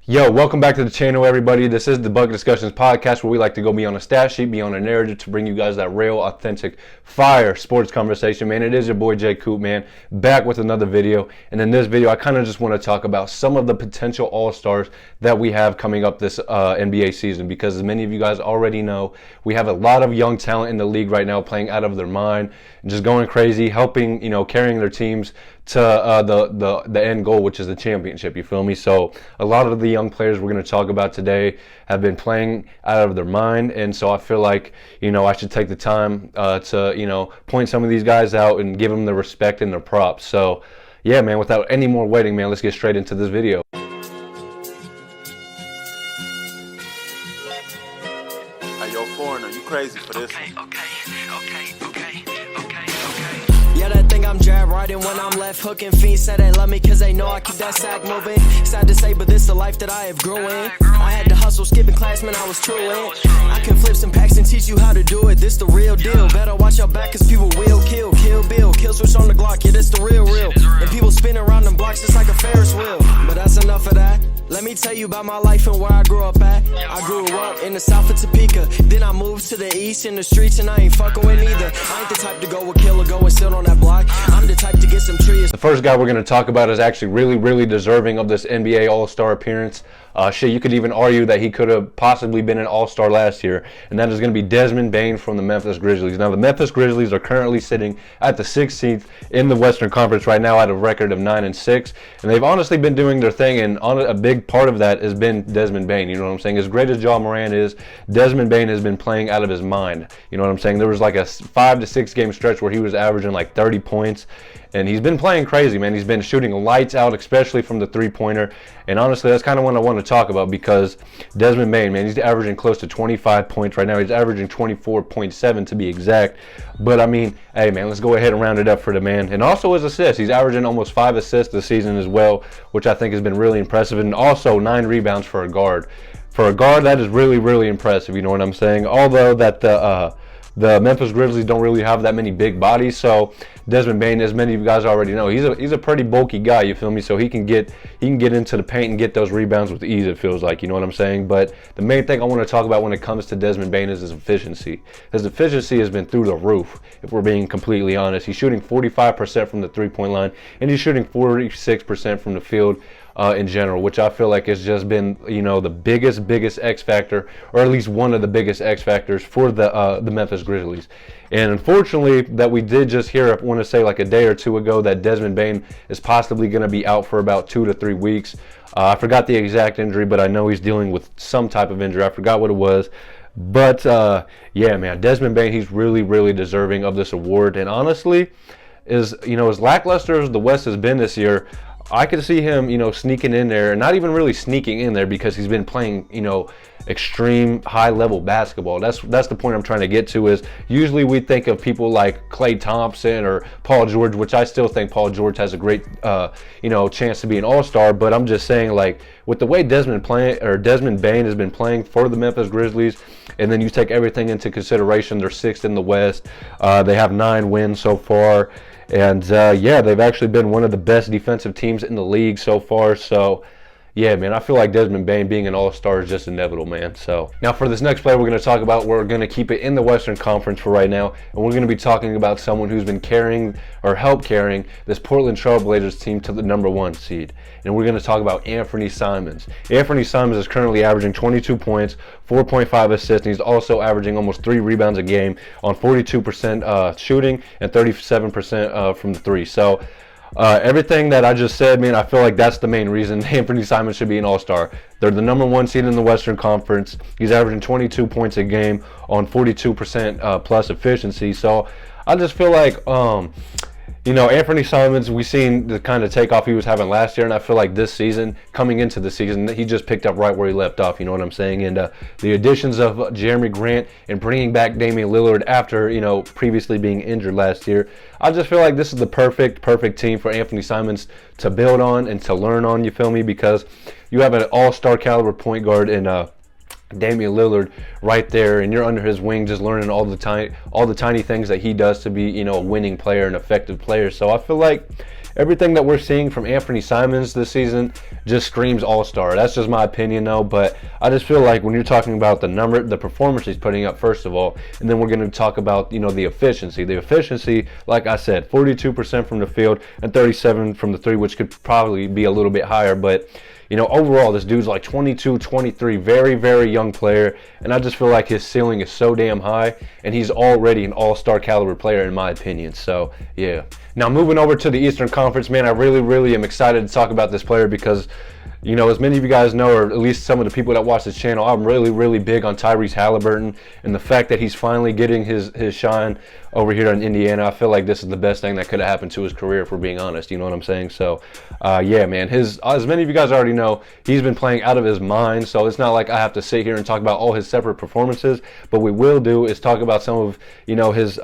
Yo, welcome back to the channel, everybody. This is the Bucket Discussions podcast, where we like to go beyond a stat sheet, beyond a narrative, to bring you guys that real, authentic, fire sports conversation, man. It is your boy Jay Coop, man, back with another video. And in this video, I kind of just want to talk about some of the potential all-stars that we have coming up this NBA season, because as many of you guys already know, we have a lot of young talent in the league right now playing out of their mind and just going crazy, helping, carrying their teams to the end goal, which is the championship. You feel me? So a lot of the young players we're going to talk about today have been playing out of their mind, and so I feel like I should take the time to point some of these guys out and give them the respect and their props. So yeah, man, without any more waiting, man, let's get straight into this video. Hey, yo, foreigner, you crazy for this? Okay. Yeah, that thing I'm jab riding when I'm left hooking. Fiends say they love me cause they know I keep that sack moving. Sad to say, but this the life that I have grew in. I had to hustle, skipping class, man, I was true in. I can flip some packs and teach you how to do it. This the real deal. Better watch your back cause people will kill. Kill Bill, kill switch on the Glock. Yeah, this the real. And people spin around them blocks just like a Ferris wheel. But that's enough of that. Let me tell you about my life and where I grew up at. I grew up in the south of Topeka. Then I moved to the east in the streets, and I ain't fucking with neither. I ain't the type to go with kill or go and sit on that block. I'm the type to get some trees. The first guy we're going to talk about is actually really deserving of this NBA All-Star appearance. You could even argue that he could have possibly been an All-Star last year, and that is going to be Desmond Bane from the Memphis Grizzlies. Now, the Memphis Grizzlies are currently sitting at the 16th in the Western Conference right now at a record of 9-6, and they've honestly been doing their thing, and a big part of that has been Desmond Bane. You know what I'm saying? As great as Ja Morant is, Desmond Bane has been playing out of his mind. You know what I'm saying? There was like a 5 to 6 game stretch where he was averaging like 30 points. And he's been playing crazy, man. He's been shooting lights out, especially from the three-pointer. And honestly, that's kind of what I want to talk about, because Desmond Bane, man, he's averaging close to 25 points right now. He's averaging 24.7 to be exact. But, I mean, hey, man, let's go ahead and round it up for the man. And also his assists. He's averaging almost 5 assists this season as well, which I think has been really impressive. And also 9 rebounds for a guard. For a guard, that is really impressive, you know what I'm saying? Although that the Memphis Grizzlies don't really have that many big bodies, so Desmond Bane, as many of you guys already know, he's a pretty bulky guy, you feel me? So he can get into the paint and get those rebounds with ease, it feels like, you know what I'm saying? But the main thing I want to talk about when it comes to Desmond Bane is his efficiency. His efficiency has been through the roof, if we're being completely honest. He's shooting 45% from the three-point line, and he's shooting 46% from the field. In general, which I feel like has just been, the biggest X factor, or at least one of the biggest X factors for the Memphis Grizzlies. And unfortunately, that we did just hear, I want to say like a day or two ago, that Desmond Bane is possibly going to be out for about 2 to 3 weeks. I forgot the exact injury, but I know he's dealing with some type of injury. I forgot what it was. But yeah, man, Desmond Bane, he's really deserving of this award. And honestly, as lackluster as the West has been this year, I could see him, sneaking in there, not even really sneaking in there, because he's been playing, extreme high-level basketball. That's the point I'm trying to get to. Is usually we think of people like Klay Thompson or Paul George, which I still think Paul George has a great, chance to be an All-Star. But I'm just saying, like, with the way Desmond Bane has been playing for the Memphis Grizzlies, and then you take everything into consideration, they're 6th in the West. They have 9 wins so far. And, yeah, they've actually been one of the best defensive teams in the league so far. So, yeah, man, I feel like Desmond Bane being an all-star is just inevitable, man. So, now for this next player we're going to talk about, we're going to keep it in the Western Conference for right now. And we're going to be talking about someone who's been carrying, or helped carrying, this Portland Trail Blazers team to the #1 seed. And we're going to talk about Anthony Simons. Anthony Simons is currently averaging 22 points, 4.5 assists, and he's also averaging almost 3 rebounds a game on 42% shooting and 37% from the three. So, everything that I just said, man, I feel like that's the main reason Anthony Simons should be an all-star. They're the #1 seed in the Western Conference. He's averaging 22 points a game on 42% plus efficiency. So I just feel like, Anthony Simons, we've seen the kind of takeoff he was having last year, and I feel like this season, coming into the season, he just picked up right where he left off, you know what I'm saying? And the additions of Jerami Grant and bringing back Damian Lillard after, previously being injured last year, I just feel like this is the perfect team for Anthony Simons to build on and to learn on, you feel me? Because you have an all-star caliber point guard in Damian Lillard right there, and you're under his wing, just learning all the tiny things that he does to be, a winning player, an effective player. So I feel like everything that we're seeing from Anthony Simons this season just screams all-star. That's just my opinion though, but I just feel like when you're talking about the performance he's putting up first of all, and then we're going to talk about, you know, the efficiency. The efficiency, like I said, 42% from the field and 37 from the three, which could probably be a little bit higher, but you know, overall, this dude's like 22, 23, very, very young player, and I just feel like his ceiling is so damn high, and he's already an all-star caliber player in my opinion. So, yeah. Now, moving over to the Eastern Conference, man, I really, really am excited to talk about this player because, you know, as many of you guys know, or at least some of the people that watch this channel, I'm really, really big on Tyrese Halliburton, and the fact that he's finally getting his shine over here in Indiana. I feel like this is the best thing that could have happened to his career, if we're being honest. You know what I'm saying? So, yeah, man, as many of you guys already know, he's been playing out of his mind, so it's not like I have to sit here and talk about all his separate performances, but what we will do is talk about some of, you know, his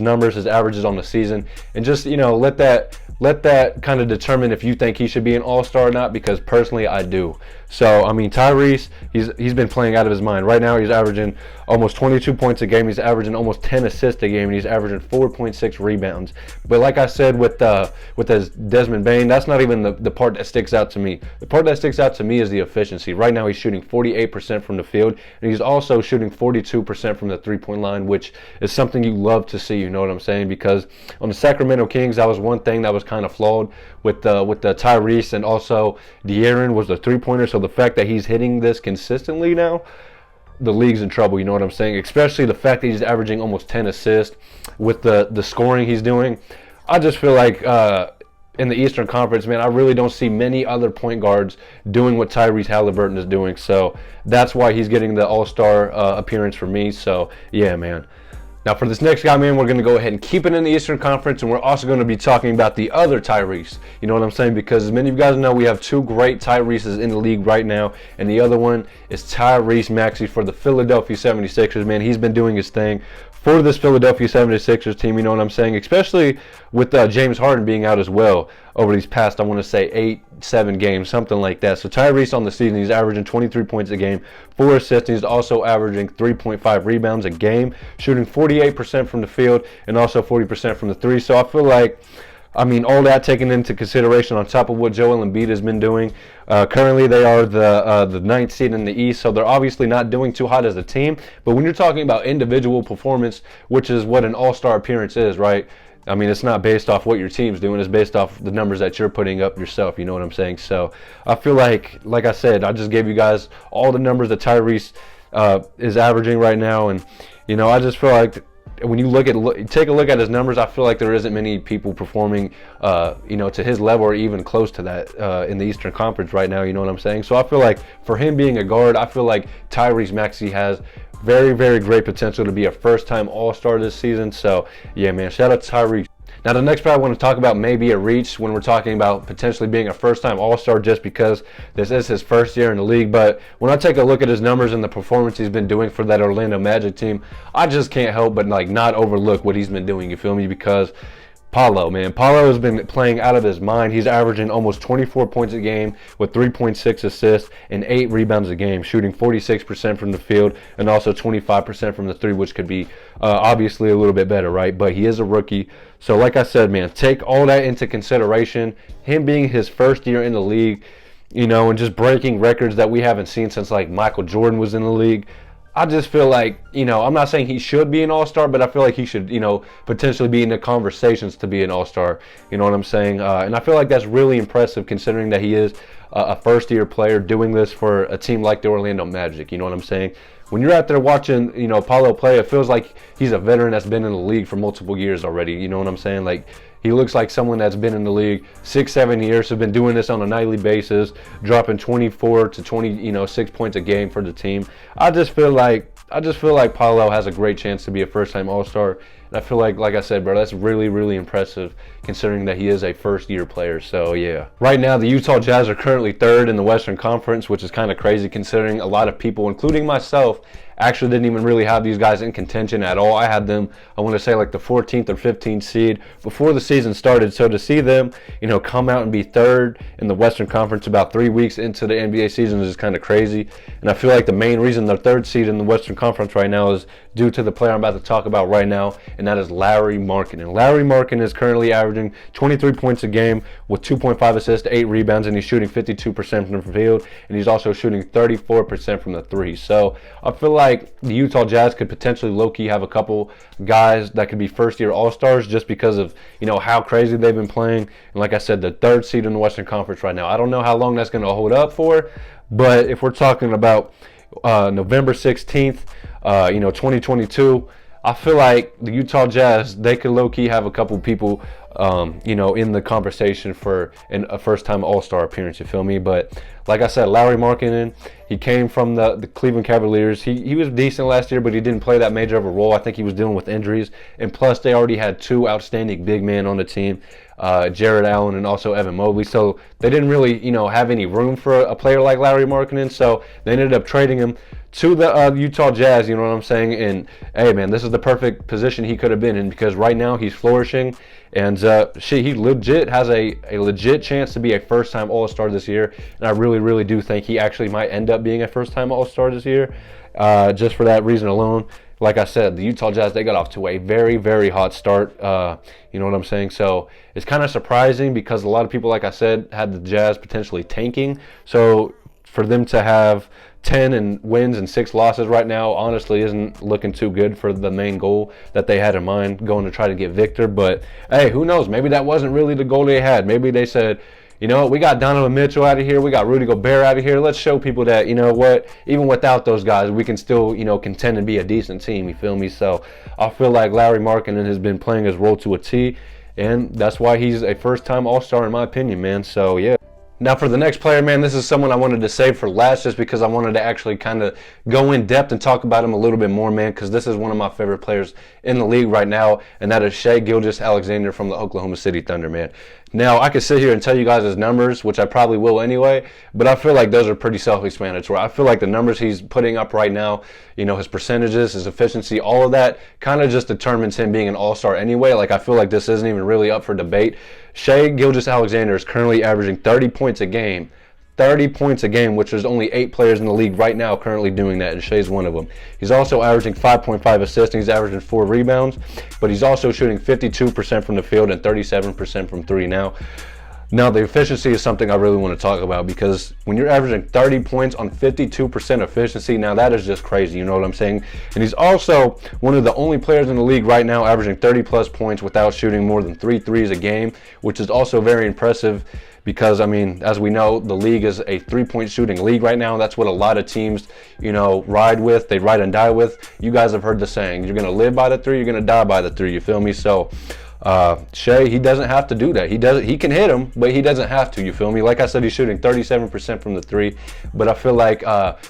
numbers, his averages on the season, and just, you know, let that kind of determine if you think he should be an all-star or not, because personally I do. So, I mean, Tyrese, he's been playing out of his mind. Right now he's averaging almost 22 points a game. He's averaging almost 10 assists a game, and he's averaging 4.6 rebounds. But like I said with his Desmond Bane, that's not even the part that sticks out to me. The part that sticks out to me is the efficiency. Right now he's shooting 48% from the field, and he's also shooting 42% from the three-point line, which is something you love to see, you know what I'm saying? Because on the Sacramento Kings, that was one thing that was kind of flawed with the Tyrese, and also De'Aaron was the three-pointer. So the fact that he's hitting this consistently now, the league's in trouble, you know what I'm saying? Especially the fact that he's averaging almost 10 assists with the scoring he's doing. I just feel like in the Eastern Conference, man, I really don't see many other point guards doing what Tyrese Halliburton is doing. So that's why he's getting the all-star appearance for me. So, yeah, man. Now, for this next guy, man, we're going to go ahead and keep it in the Eastern Conference, and we're also going to be talking about the other Tyrese. You know what I'm saying? Because as many of you guys know, we have two great Tyreses in the league right now, and the other one is Tyrese Maxey for the Philadelphia 76ers. Man, he's been doing his thing for this Philadelphia 76ers team, you know what I'm saying? Especially with James Harden being out as well over these past, I want to say, 8-7 games, something like that. So Tyrese on the season, he's averaging 23 points a game, 4 assists. He's also averaging 3.5 rebounds a game, shooting 48% from the field and also 40% from the three. So I feel like, I mean, all that taken into consideration on top of what Joel Embiid has been doing. Currently, they are the 9th seed in the East, so they're obviously not doing too hot as a team. But when you're talking about individual performance, which is what an all-star appearance is, right? I mean, it's not based off what your team's doing. It's based off the numbers that you're putting up yourself. You know what I'm saying? So I feel like I said, I just gave you guys all the numbers that Tyrese is averaging right now. And, you know, I just feel like when you take a look at his numbers, I feel like there isn't many people performing, you know, to his level or even close to that in the Eastern Conference right now. You know what I'm saying? So I feel like for him being a guard, I feel like Tyrese Maxey has very, very great potential to be a first-time All-Star this season. So, yeah, man, shout out to Tyrese. Now, the next player I want to talk about may be a reach when we're talking about potentially being a first-time All-Star, just because this is his first year in the league. But when I take a look at his numbers and the performance he's been doing for that Orlando Magic team, I just can't help but not overlook what he's been doing, you feel me? Because Paolo has been playing out of his mind. He's averaging almost 24 points a game with 3.6 assists and 8 rebounds a game, shooting 46% from the field and also 25% from the three, which could be obviously a little bit better, right? But he is a rookie. So like I said, man, take all that into consideration. Him being his first year in the league, you know, and just breaking records that we haven't seen since like Michael Jordan was in the league. I just feel like, you know, I'm not saying he should be an all-star, but I feel like he should, you know, potentially be in the conversations to be an all-star. You know what I'm saying? And I feel like that's really impressive considering that he is a first-year player doing this for a team like the Orlando Magic. You know what I'm saying? When you're out there watching, you know, Paolo play, it feels like he's a veteran that's been in the league for multiple years already. You know what I'm saying? Like, he looks like someone that's been in the league 6-7 years, has been doing this on a nightly basis, dropping 24 to 26 points a game for the team. I just feel like Paolo has a great chance to be a first-time All-Star. And I feel like I said, bro, that's really, really impressive considering that he is a first-year player. So, yeah. Right now, the Utah Jazz are currently 3rd in the Western Conference, which is kind of crazy considering a lot of people, including myself, actually didn't even really have these guys in contention at all. I had them, I want to say, like the 14th or 15th seed before the season started. So to see them, you know, come out and be 3rd in the Western Conference about 3 weeks into the NBA season is just kind of crazy. And I feel like the main reason they're 3rd seed in the Western Conference right now is due to the player I'm about to talk about right now, and that is Larry Markkinen. Larry Markkinen is currently averaging 23 points a game with 2.5 assists, 8 rebounds, and he's shooting 52% from the field, and he's also shooting 34% from the three. So I feel like the Utah Jazz could potentially low-key have a couple guys that could be first-year All-Stars just because of, how crazy they've been playing. And like I said, the third seed in the Western Conference right now. I don't know how long that's going to hold up for, but if we're talking about November 16th, 2022, I feel like the Utah Jazz, they could low-key have a couple people, in the conversation for a first-time All-Star appearance, you feel me? But like I said, Larry Markkinen, he came from the Cleveland Cavaliers. He was decent last year, but he didn't play that major of a role. I think he was dealing with injuries. And plus, they already had two outstanding big men on the team, Jared Allen and also Evan Mobley. So they didn't really, have any room for a player like Larry Markkinen. So they ended up trading him to the Utah Jazz, you know what I'm saying? And, hey, man, this is the perfect position he could have been in because right now he's flourishing. And he legit has a legit chance to be a first-time All-Star this year. And I really, really do think he actually might end up being a first-time All-Star this year just for that reason alone. Like I said, the Utah Jazz, they got off to a very, very hot start. You know what I'm saying? So it's kind of surprising because a lot of people, like I said, had the Jazz potentially tanking. So for them to have 10 wins and 6 losses right now honestly isn't looking too good for the main goal that they had in mind, going to try to get Victor. But hey, who knows? Maybe that wasn't really the goal they had. Maybe they said, you know what, we got Donovan Mitchell out of here, we got Rudy Gobert out of here. Let's show people that, you know what, even without those guys, we can still, contend and be a decent team, you feel me? So I feel like Larry Markkinen has been playing his role to a T, and that's why he's a first-time All-Star in my opinion, man. So yeah. Now for the next player, man, this is someone I wanted to save for last just because I wanted to actually kind of go in depth and talk about him a little bit more, man, because this is one of my favorite players in the league right now, and that is Shai Gilgeous-Alexander from the Oklahoma City Thunder, man. Now, I could sit here and tell you guys his numbers, which I probably will anyway, but I feel like those are pretty self-explanatory. I feel like the numbers he's putting up right now, his percentages, his efficiency, all of that kind of just determines him being an all-star anyway. Like, I feel like this isn't even really up for debate. Shai Gilgeous-Alexander is currently averaging 30 points a game. 30 points a game, which there's only 8 players in the league right now currently doing that, and Shai's one of them. He's also averaging 5.5 assists, and he's averaging 4 rebounds, but he's also shooting 52% from the field and 37% from 3 now. Now, the efficiency is something I really want to talk about because when you're averaging 30 points on 52% efficiency, now that is just crazy, you know what I'm saying? And he's also one of the only players in the league right now averaging 30-plus points without shooting more than 3 threes a game, which is also very impressive. Because, as we know, the league is a three-point shooting league right now. That's what a lot of teams, ride with. They ride and die with. You guys have heard the saying, you're going to live by the 3, you're going to die by the 3. You feel me? So, Shai, he doesn't have to do that. He can hit him, but he doesn't have to. You feel me? Like I said, he's shooting 37% from the 3. But I feel like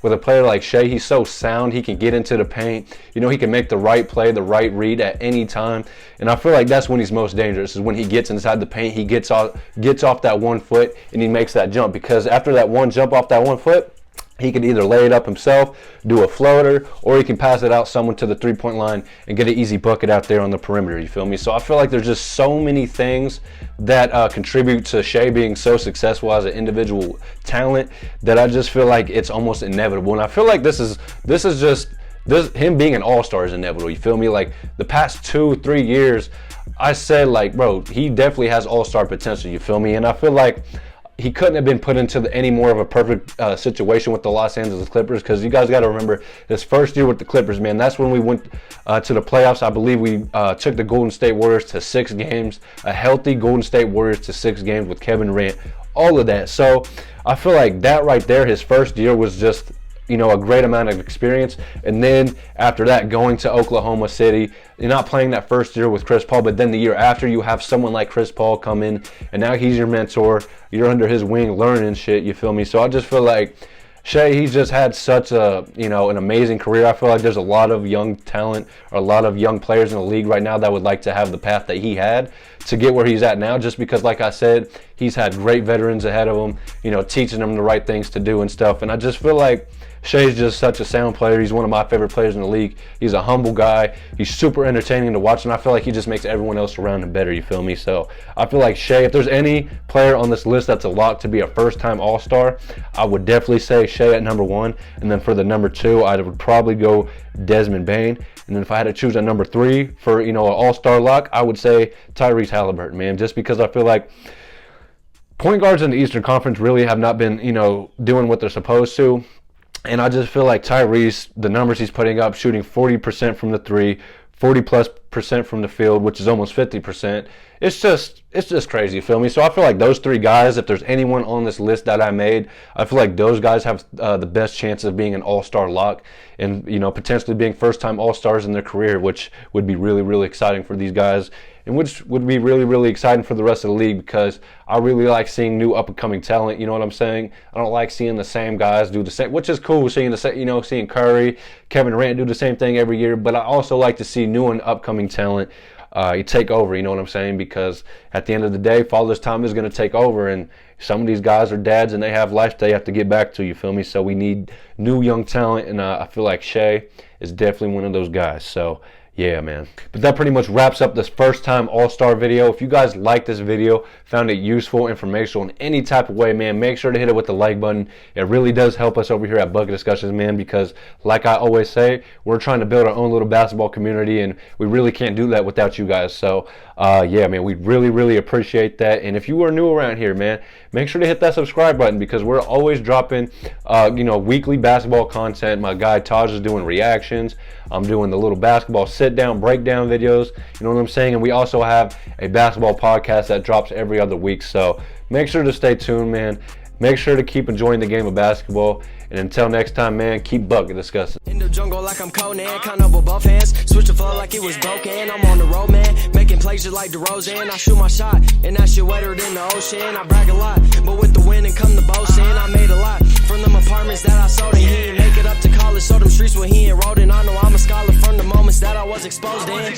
with a player like Shai, he's so sound. He can get into the paint. He can make the right play, the right read at any time. And I feel like that's when he's most dangerous, is when he gets inside the paint, he gets off that 1 foot, and he makes that jump. Because after that one jump off that 1 foot, he can either lay it up himself, do a floater, or he can pass it out someone to the three-point line and get an easy bucket out there on the perimeter, you feel me? So I feel like there's just so many things that contribute to Shai being so successful as an individual talent that I just feel like it's almost inevitable. And I feel like this is just him being an all-star is inevitable, you feel me? Like the past 2-3 years, I said like, bro, he definitely has all-star potential, you feel me? And I feel like he couldn't have been put into any more of a perfect situation with the Los Angeles Clippers, because you guys got to remember his first year with the Clippers, man. That's when we went to the playoffs. I believe we took the Golden State Warriors to 6 games, a healthy Golden State Warriors to 6 games with Kevin Durant, all of that. So I feel like that right there, his first year was just, a great amount of experience. And then after that, going to Oklahoma City, you're not playing that first year with Chris Paul, but then the year after, you have someone like Chris Paul come in, and now he's your mentor. You're under his wing learning shit, you feel me? So I just feel like Shai, he's just had such a, an amazing career. I feel like there's a lot of young talent or a lot of young players in the league right now that would like to have the path that he had to get where he's at now, just because, like I said, he's had great veterans ahead of him, you know, teaching him the right things to do and stuff. And I just feel like Shai's just such a sound player. He's one of my favorite players in the league. He's a humble guy. He's super entertaining to watch, and I feel like he just makes everyone else around him better, you feel me? So I feel like Shai, if there's any player on this list that's a lock to be a first-time All-Star, I would definitely say Shai at number 1. And then for the number 2, I would probably go Desmond Bane. And then if I had to choose a number 3 for, you know, an All-Star lock, I would say Tyrese Halliburton, man, just because I feel like point guards in the Eastern Conference really have not been, you know, doing what they're supposed to. And I just feel like Tyrese, the numbers he's putting up, shooting 40% from the 3, 40+% from the field, which is almost 50%. It's just crazy, you feel me? So I feel like those 3 guys, if there's anyone on this list that I made, I feel like those guys have the best chance of being an All-Star lock and, you know, potentially being first-time All-Stars in their career, which would be really, really exciting for these guys, and which would be really, really exciting for the rest of the league, because I really like seeing new up-and-coming talent, you know what I'm saying? I don't like seeing the same guys do the same, which is cool, seeing the same, you know, seeing Curry, Kevin Durant do the same thing every year, but I also like to see new and upcoming talent you take over, you know what I'm saying? Because at the end of the day, Father's Time is going to take over, and some of these guys are dads and they have life they have to get back to, you feel me? So we need new young talent, and I feel like Shai is definitely one of those guys. So yeah, man. But that pretty much wraps up this first-time All-Star video. If you guys liked this video, found it useful, informational in any type of way, man, make sure to hit it with the like button. It really does help us over here at Bucket Discussions, man, because like I always say, we're trying to build our own little basketball community, and we really can't do that without you guys. So yeah, man, we really, really appreciate that. And if you are new around here, man, make sure to hit that subscribe button, because we're always dropping you know, weekly basketball content. My guy Taj is doing reactions. I'm doing the little basketball sit-down, breakdown videos, you know what I'm saying? And we also have a basketball podcast that drops every other week. So make sure to stay tuned, man. Make sure to keep enjoying the game of basketball. And until next time, man, keep Bucket Discussing. In the jungle like I'm Conan, count up with both hands. Switch the flow like it was broken. I'm on the road, man, making plays just like DeRozan. I shoot my shot, and that shit wetter than the ocean. I brag a lot, but with the wind and come the boasting. I made a lot from them apartments that I sold, and he didn't make it up to college. So them streets where he enrolled in. I know I'm a scholar from the moments that I was exposed in.